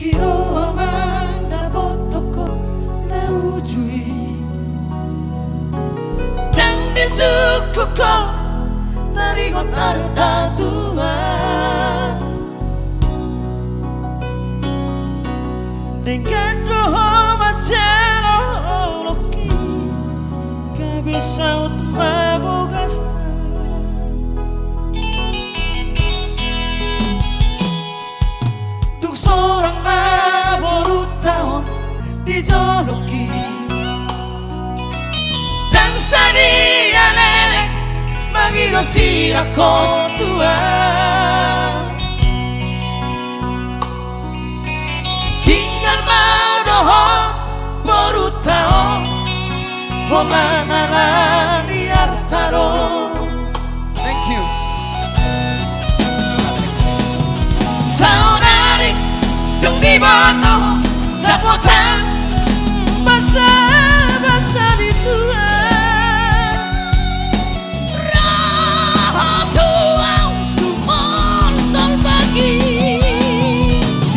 Kiroman na botoko na ujui Nang disuku ko tarigot artatua Dengan roho macelo loki kabisa utma bogasta Duk sorang maboru taon di joloki Dan sadia lele magiro sira kotua Tinggal mau doho boru taon Homanala di artaro Thank you. Saudari dung di boto dapotan basa-basa di tua Rahatua sumon sol pagi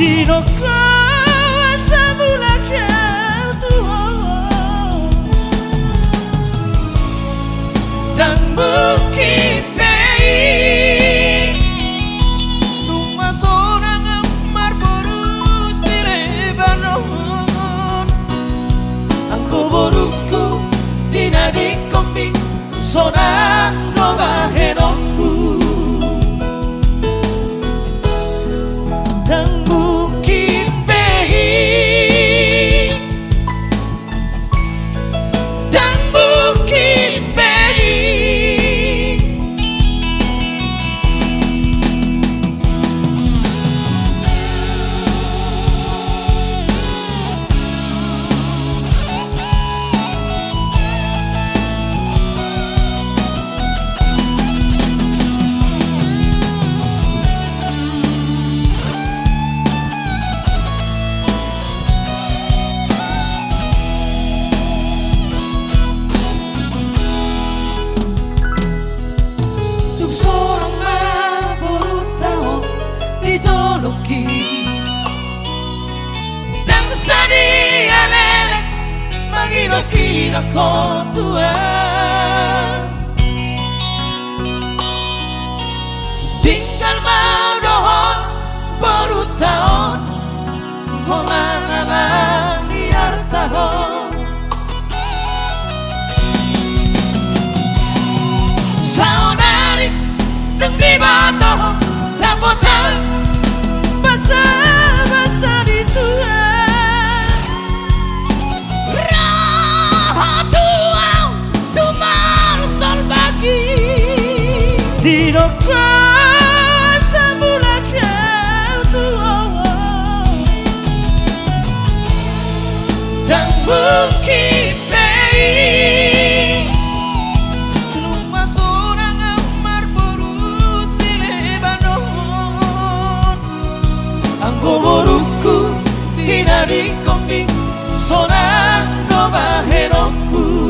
Dino kaasa mula kau Tuhan Dan bukit boruku tina di kombing sonang no bahenokku dan bukit behi dan bukit behi Dan sadia lele magiro sira kotua Tinggal mau dohon baru tahun Homanala biar tahun Saudari dung di bato dapotan basa-basa di tua Rahatua sumar sol pagi Dino kuasa mula kau Tuhan Dan bukit behi Lumah sorang amar boru silebanon Anggo boruku tina di kombing sonang no bahenokku